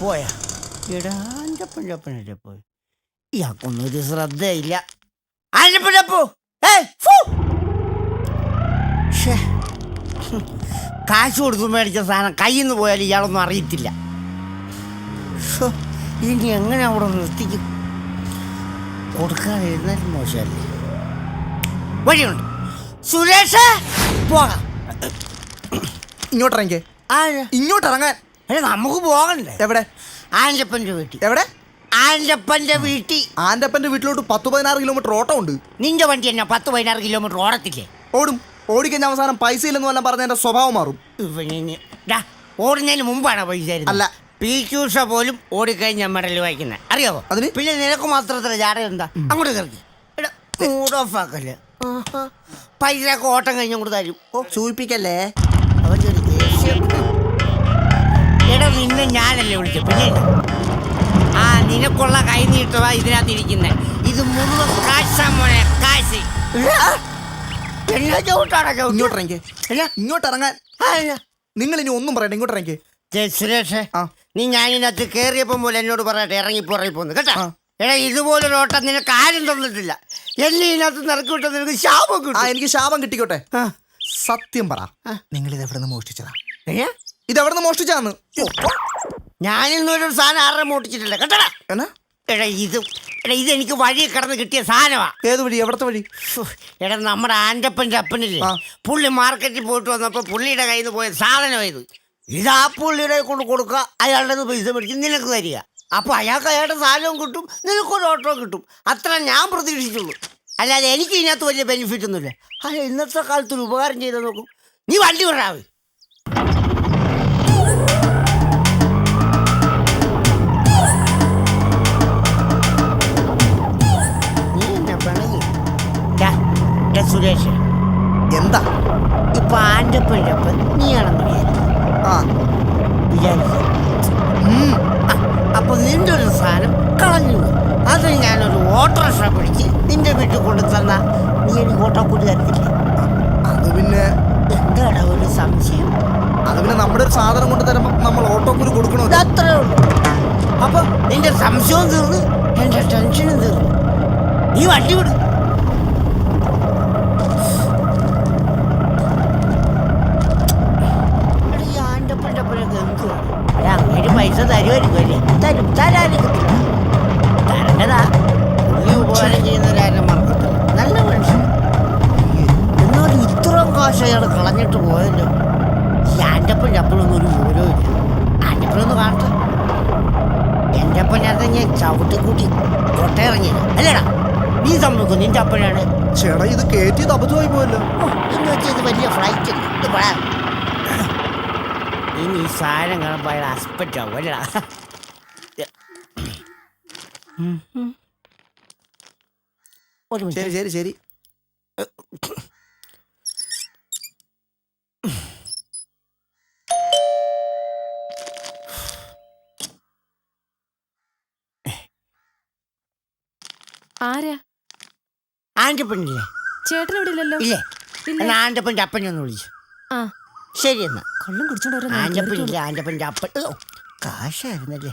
പോയാ ഇടാഞ്ചപ്പഴപ്പനല്ലേ പോയി. ഇയാൾക്കൊന്നും ഒരു ശ്രദ്ധയില്ല. ആഞ്ചപ്പഴപ്പോ കാശ് കൊടുത്തു മേടിച്ച സാധനം കയ്യിൽ നിന്ന് പോയാൽ ഇയാളൊന്നും അറിയത്തില്ല. ഇനി എങ്ങനെ അവിടെ നിർത്തിക്കും? കൊടുക്കാതിരുന്നാലും മോശമല്ലേ. വഴിയുണ്ട്. സുരേഷ് പോകാം. ഇങ്ങോട്ടിറങ്ങി. ഇങ്ങോട്ടിറങ്ങാൻ. നമുക്ക് പോകണ്ടേ? എവിടെ? ആൻ്റപ്പൻ്റെ വീട്ടിൽ. എവിടെ? ആൻ്റപ്പൻ്റെ വീട്ടിൽ. ആൻ്റപ്പൻ്റെ വീട്ടിലോട്ട് 10-16 കിലോമീറ്റർ ഓട്ടം ഉണ്ട്. നിന്റെ വണ്ടി തന്നെ 10-16 കിലോമീറ്റർ ഓടത്തില്ലേ? ഓടും. ഓടിക്കഴിഞ്ഞ അവസാനം പൈസ ഇല്ലെന്ന് വല്ലതും പറഞ്ഞ എന്റെ സ്വഭാവം മാറും. ഓടുന്നതിന് മുമ്പാണ് പൈസ അല്ല. പീക്കൂഷ പോലും ഓടിക്കഴിഞ്ഞ മെഡൽ വായിക്കുന്നത് അറിയാവോ? അതിന് പിന്നെ നിനക്ക് മാത്രത്തില് ജാട എന്താ? അങ്ങോട്ട് കയറി മൂഡ് ഓഫ് ആക്കല്ലേ. പൈസയൊക്കെ ഓട്ടം കഴിഞ്ഞ കൂടെ തരും. സൂചിപ്പിക്കല്ലേ. എടാ നിന്നെ ഞാനല്ലേ വിളിച്ചു. പിന്നെ നിനക്കുള്ള കൈ നീട്ടവാ ഇതിനകത്ത് ഇരിക്കുന്നത്. ഇത് മുഴുവൻ കാശാ മോനെ, കാശ്. ഇങ്ങോട്ടിറങ്ങി. ഇങ്ങോട്ടിറങ്ങാൻ. നിങ്ങൾ ഇനി ഒന്നും പറയണ്ട. ഇങ്ങോട്ടിറങ്ങി. സുരേഷ്, നീ ഞാനിനകത്ത് കയറിയപ്പം പോലെ എന്നോട് പറയട്ടെ ഇറങ്ങിപ്പോന്ന് കേട്ടോ. എടാ ഇതുപോലൊരു ഓട്ടം നിനക്ക് ആരും തന്നിട്ടില്ല. എന്നെ ഇതിനകത്ത് നിറക്കി വിട്ട നിനക്ക് ശാപം കിട്ടും. എനിക്ക് ശാപം കിട്ടിക്കോട്ടെ. സത്യം പറ, നിങ്ങൾ ഇത് എവിടെ നിന്ന് മോഷ്ടിച്ചതാ? ഇത് എവിടെ നിന്ന് മോഷ്ടിച്ചാന്ന്? ഞാനിന്നൊരു സാധനം ആരുടെ മോഷ്ടിച്ചിട്ടില്ല കേട്ടടാ. എടാ ഇതെനിക്ക് വഴി കിടന്ന് കിട്ടിയ സാധനമാ. ഏത് വഴി? എവിടത്തെ വഴി? എടാ നമ്മുടെ ആൻ്റപ്പൻ്റെ അപ്പനില്ലേ, പുള്ളി മാർക്കറ്റിൽ പോയിട്ട് വന്നപ്പോൾ പുള്ളിയുടെ കയ്യിൽ നിന്ന് പോയ സാധനം ഇത് ആ പുള്ളിയുടെ കൊണ്ട് കൊടുക്കുക. അയാളുടെ പൈസ മേടിച്ച് നിനക്ക് തരിക. അപ്പോൾ അയാൾക്ക് അയാളുടെ സാധനവും കിട്ടും, നിനക്കൊരു ഓട്ടോ കിട്ടും. അത്ര ഞാൻ പ്രതീക്ഷിച്ചുള്ളൂ. അല്ലാതെ എനിക്ക് ഇതിനകത്ത് വലിയ ബെനിഫിറ്റ് ഒന്നുമില്ല. അല്ല ഇന്നത്തെ കാലത്തൊരു ഉപകാരം ചെയ്ത് നോക്കും. നീ വണ്ടി വിടാവേ. സുരേഷ്, എന്താ ഇപ്പൊ ആൻ്റപ്പൻ്റെ അപ്പൻ നീയാണെന്ന് വിചാരിച്ചു. അപ്പൊ നിന്റെ ഒരു സാധനം കളഞ്ഞു. അത് ഞാനൊരു ഓട്ടോറിക്ഷ പിടിച്ച് നിന്റെ വീട്ടിൽ കൊണ്ടു തന്നാ നീ എനിക്ക് ഓട്ടോ കൂടി തരത്തില്ലേ? അത് പിന്നെ എന്താണ് ഒരു സംശയം? അത് പിന്നെ നമ്മുടെ ഒരു സാധനം കൊണ്ട് തരുമ്പോൾ നമ്മൾ ഓട്ടോ കൂടി കൊടുക്കണോ? അത്രേ ഉള്ളൂ. അപ്പൊ നിന്റെ സംശയവും തീർന്നു, എന്റെ ടെൻഷനും തീർന്നു. നീ വണ്ടി വിടും. പൈസ തരുമായിരിക്കും അല്ലേ? തരാതിരിക്കത്തില്ല. തരേണ്ടതാ. പുള്ളി ഉപകാരം ചെയ്യുന്നവരാരും മറക്കത്തില്ല. നല്ല മനുഷ്യൻ. എന്നാലും ഇത്രയും കാശ് അയാൾ കളഞ്ഞിട്ട് പോയല്ലോ. ഈ ആൻ്റപ്പൻ്റെ അപ്പനൊന്നും ഒരു വിവരവും ഇല്ല. ആൻ്റപ്പനൊന്ന് കാണട്ടെ. എൻ്റെ അപ്പനകത്ത് ഞാൻ ചവിട്ടിക്കൂട്ടി കൊട്ടയിറങ്ങിയത് അല്ലേടാ. നീ സമ്മതിക്കും നിന്റെ അപ്പനാണ്. ചേട്ടാ ഇത് കയറ്റിയത് അബദ്ധമായി പോയല്ലോ. എന്ന് വെച്ചാൽ ഇത് വലിയ ഫ്ലൈറ്റ് അല്ലേ. ഇനി ഈ സാധനം കാണുമ്പോൾ അയാൾ ഹസ്ബൻഡ് ആവും അല്ലടാ. ശരി ശരി ശരി. ആരാ? ആൻ്റപ്പനില്ലേ? ചേട്ടൻ ഇവിടെ ഇല്ലല്ലോ. ഇല്ലേ? എന്നാ ആൻ്റപ്പൻ്റെ അപ്പനെ ഒന്ന് വിളിച്ചു. ശരി എന്നാ. കള്ളം കുടിച്ചോണ്ട് ആൻ്റപ്പനില്ലേ? ആൻ്റപ്പൻ്റെ അപ്പൻ കാശായിരുന്നല്ലേ.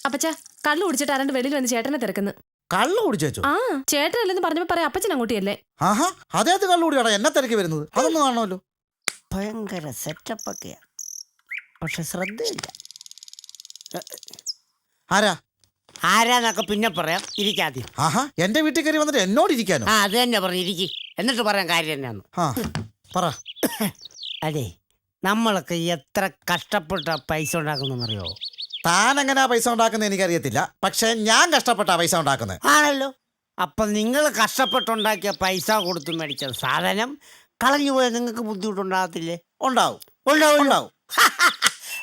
അപ്പച്ച കള്ളു കുടിച്ചിട്ട് ആരാണ്ട് വെളിയിൽ വന്ന് ചേട്ടനെ തിരക്കുന്നു. കള്ളു കുടിച്ചോ? ആ ചേട്ടനല്ലെന്ന് പറഞ്ഞപ്പോ പറയാം അപ്പച്ചൻ അങ്ങോട്ടിയല്ലേ. ആഹാ അതേത് കള്ളു കുടിയാടാ എന്നെ തിരക്കി വരുന്നത്? അതൊന്നും കാണണമല്ലോ. ഭയങ്കര സെറ്റപ്പൊക്കെയാ, പക്ഷെ ശ്രദ്ധയില്ല. ആരാന്നൊക്കെ പിന്നെ പറയാം. ഇരിക്കാതെ. ആഹാ എന്റെ വീട്ടിൽ കയറി വന്നിട്ട് എന്നോട് ഇരിക്കാനോ? അത് തന്നെ പറഞ്ഞു ഇരിക്കി. എന്നിട്ട് പറയാൻ കാര്യം എന്നാന്ന് പറ. അതെ, നമ്മളൊക്കെ എത്ര കഷ്ടപ്പെട്ട പൈസ ഉണ്ടാക്കുന്നറിയോ? താൻ എങ്ങനെയാ പൈസ ഉണ്ടാക്കുന്നത് എനിക്കറിയത്തില്ല, പക്ഷെ ഞാൻ കഷ്ടപ്പെട്ടാ പൈസ ഉണ്ടാക്കുന്നത്. ആണല്ലോ. അപ്പൊ നിങ്ങൾ കഷ്ടപ്പെട്ടുണ്ടാക്കിയ പൈസ കൊടുത്ത് മേടിച്ച സാധനം കളഞ്ഞു പോയാൽ നിങ്ങൾക്ക് ബുദ്ധിമുട്ടുണ്ടാകത്തില്ലേ? ഉണ്ടാവും ഉണ്ടാവും ഉണ്ടാവും.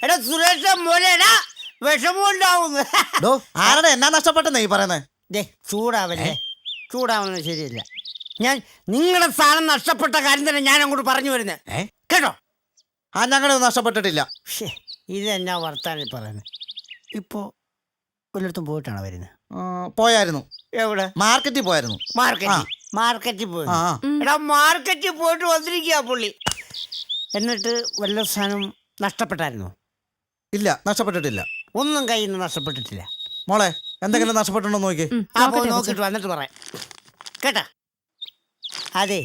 എടാ സുരേഷ മോനെടാ വിഷമം ഉണ്ടാവും. ആരുടെ എന്നാ നഷ്ടപ്പെട്ടെന്ന് ഈ പറയുന്നത്? ചൂടാവല്ലേ, ചൂടാവുന്നത് ശരിയല്ല. ഞാൻ നിങ്ങളുടെ സാധനം നഷ്ടപ്പെട്ട കാര്യം തന്നെ ഞാൻ അങ്ങോട്ട് പറഞ്ഞു വരുന്നത് കേട്ടോ. ഞങ്ങളൊന്നും നഷ്ടപ്പെട്ടിട്ടില്ല. ഇതെന്നാ വർത്താനം പറയുന്നത്? ഇപ്പോ വല്ലയിടത്തും പോയിട്ടാണോ വരുന്നത്? പോയായിരുന്നു. എവിടെ? മാർക്കറ്റിൽ പോയായിരുന്നു. മാർക്കറ്റിൽ പോയി. എടാ മാർക്കറ്റിൽ പോയിട്ട് വന്നിരിക്കുക പുള്ളി. എന്നിട്ട് വല്ല സാധനം നഷ്ടപ്പെട്ടായിരുന്നോ? ഇല്ല, നഷ്ടപ്പെട്ടിട്ടില്ല. ഒന്നും കയ്യിൽ നിന്ന് നഷ്ടപ്പെട്ടിട്ടില്ല. മോളെ എന്തെങ്കിലും നഷ്ടപ്പെട്ടുണ്ടോ നോക്കി. പോയി നോക്കിയിട്ട് വന്നിട്ട് പറയാം കേട്ടാ. അതെ,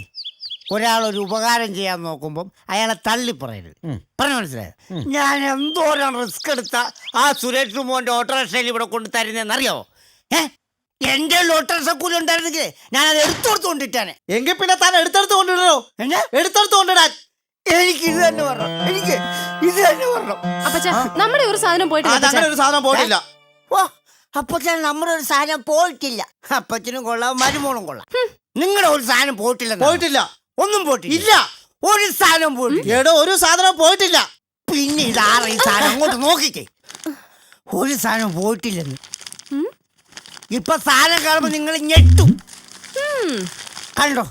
ഒരാളൊരു ഉപകാരം ചെയ്യാൻ നോക്കുമ്പം അയാളെ തള്ളിപ്പറയരുത്. പറഞ്ഞു മനസ്സിലായോ? ഞാൻ എന്തോരം റിസ്ക് എടുത്ത ആ സുരേഷ് മോന്റെ ഓട്ടോറിക്ഷയിൽ ഇവിടെ കൊണ്ട് തരുന്നതെന്നറിയാവോ? എന്റെ ഓട്ടോറിക്ഷ കൂലി ഉണ്ടായിരുന്നെങ്കിൽ ഞാൻ അത് എടുത്തോടുത്ത് കൊണ്ടിട്ടാണ്. എങ്കിൽ പിന്നെ താൻ എടുത്തെടുത്ത് കൊണ്ടിടോ. എടുത്തെടുത്ത് കൊണ്ടിടാൻ എനിക്ക് ഇത് തന്നെ പറഞ്ഞു. എനിക്ക് ഇത് തന്നെ പറഞ്ഞു. അപ്പച്ച നമ്മുടെ ഒരു സാധനം പോയിട്ടില്ല അപ്പച്ചാ. ഒരു സാധനം പോയിട്ടില്ല. ഓ, അപ്പച്ചൻ നമ്മുടെ ഒരു സാധനം പോയിട്ടില്ല. അപ്പച്ചനും കൊള്ളാം, മരുമോളും കൊള്ളാം. നിങ്ങളുടെ ഒരു സാധനം പോയിട്ടില്ല. പോയിട്ടില്ല. ഒന്നും പോയിട്ടില്ല. ഇല്ല, ഒരു സാധനം പോയിട്ടില്ല. എടോ, ഒരു സാധനം പോയിട്ടില്ല. പിന്നെ ഇതാറ് ഈ സാധനം അങ്ങോട്ട് നോക്കിക്കേ. ഒരു സാധനം പോയിട്ടില്ലെന്ന്. ഇപ്പൊ സാധനം കാണുമ്പോ നിങ്ങൾ ഞെട്ടും. കണ്ടോ?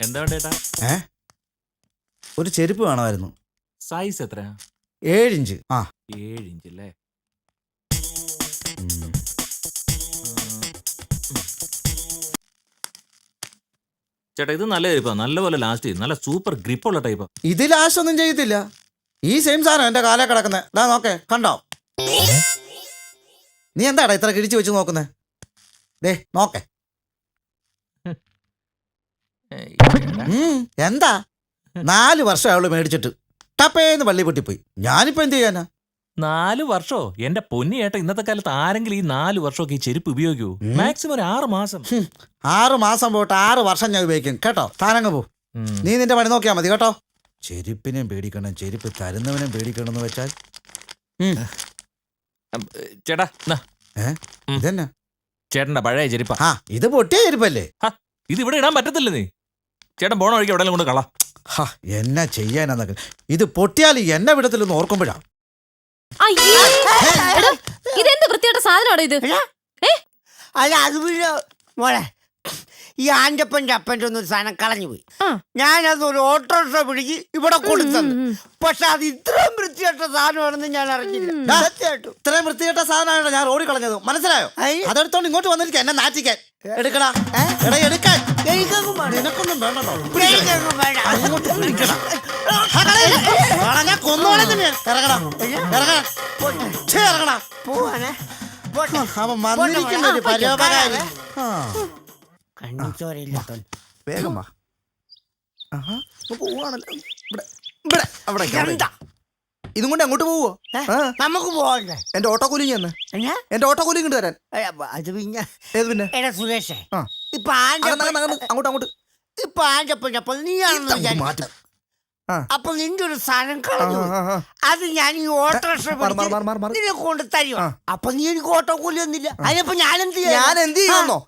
എന്താ വേണ്ടേട്ടാ? ഒരു ചെരുപ്പ് വേണമായിരുന്നു. സൈസ് എത്രയാ? 7 ഇഞ്ച്. 7 ഇഞ്ച് അല്ലേ? ചേട്ടാ ഇത് നല്ല ടൈപ്പാ, നല്ലപോലെ ലാസ്റ്റ് ചെയ്യും, നല്ല സൂപ്പർ ഗ്രിപ്പുള്ള ടൈപ്പാ. ഇത് ലാസ്റ്റ് ഒന്നും ചെയ്യത്തില്ല. ഈ സെയിം സാധനം എന്റെ കാലേ കിടക്കുന്നത്. ദാ നോക്കേ, കണ്ടോ? നീ എന്താടാ ഇത്ര കിഴിച്ചു വെച്ച് നോക്കുന്നേ? ദേ നോക്കേ. എന്താ 4 വർഷം അവള് മേടിച്ചിട്ട് ടപ്പേന്ന് പള്ളി പൊട്ടിപ്പോയി. ഞാനിപ്പോ എന്ത് ചെയ്യാനാ? 4 വർഷോ? എന്റെ പൊന്നി ഏട്ടാ, ഇന്നത്തെ കാലത്ത് ആരെങ്കിലും ഈ 4 വർഷമൊക്കെ ഈ ചെരുപ്പ് ഉപയോഗിക്കൂ? മാക്സിമം ഒരു 6 മാസം. 6 മാസം പോയിട്ട് 6 വർഷം ഞാൻ ഉപയോഗിക്കും കേട്ടോ. താനങ്ങ് പോ. നീ നിന്റെ പണി നോക്കിയാ മതി കേട്ടോ. ചെരുപ്പിനെയും പേടിക്കണം, ചെരുപ്പ് തരുന്നവനെയും പേടിക്കണം എന്ന് വെച്ചാൽ. ചേട്ടാ ഇതന്നെ ചേട്ടന്റെ പഴയ ചെരുപ്പാ. ഇത് പൊട്ടിയ ചെരുപ്പല്ലേ? ഇത് ഇവിടെ ഇടാൻ പറ്റത്തില്ല. നീ ചേട്ടൻ പോണ വഴിക്ക് എവിടെയെങ്കിലും കൊണ്ട് കള. എന്നാ ചെയ്യാനെന്നൊക്കെ. ഇത് പൊട്ടിയാൽ എന്നെ വിടത്തില്ലെന്ന് ഓർക്കുമ്പോഴാ. ഇതെന്ത് വൃത്തിയായിട്ട സാധനമാണോ ഇത്? അല്ല, അത് പിന്നെ മോളെ, ഈ ആൻ്റപ്പൻ്റെ അപ്പൻ്റെ ഒന്നൊരു സാധനം കളഞ്ഞു പോയി. ഞാനത് ഒരു ഓട്ടോറിക്ഷ പിടിച്ച് ഇവിടെ കൊടുത്തത്. പക്ഷെ അത് ഇത്രയും വൃത്തിയായിട്ട സാധനമാണെന്ന് ഞാൻ അറിഞ്ഞില്ല. സത്യമായിട്ടും ഇത്രയും വൃത്തികെട്ട സാധനമാണ് ഞാൻ റോഡിൽ കളഞ്ഞത്. മനസ്സിലായോ? അതെടുത്തോണ്ട് ഇങ്ങോട്ട് വന്നിരിക്കുക എന്നെ നാറ്റിക്കാൻ. എടുക്കടാ, എടാ എടുക്കാൻ. നിനക്കൊന്നും വേണ്ടോ? ഞാൻ കൊന്നോളെ തന്നെ. ഇറങ്ങടാ, ഇറങ്ങടാ, ഇറങ്ങടാ. പോവാനേ അവൻ വന്നിരിക്കുന്ന ഒരു പരോപകാരി. കണ്ണിച്ചോരയില്ലാത്ത വേഗം വാ. പോവാണല്ലോ. ഇവിടെ അവിടെ ഇതും കൊണ്ട് അങ്ങോട്ട് പോവോ? നമുക്ക് പോകണ്ടേ? എന്റെ ഓട്ടോ കൂലിങ് തന്നെ. എന്റെ ഓട്ടോ കൂലിങ് ഇങ്ങോട്ട് തരാൻ. അത് പിന്നെ ഏത് പിന്നെ? എടാ സുരേഷേ, ഇപ്പൊ അങ്ങോട്ട് ഇപ്പൊ ആൻ്റപ്പ നീയാണെന്ന് വിചാരിക്കും. അപ്പൊ നിന്റെ ഒരു സാധനം കളഞ്ഞു. അത് ഞാൻ ഈ ഓട്ടോറിക്ഷ നിന്നെ കൊണ്ട് തരുമോ? അപ്പൊ നീ എനിക്ക് ഓട്ടോ കൂലി ഒന്നില്ല. അതിനിപ്പോ ഞാൻ എന്ത് ചെയ്യുന്നോ?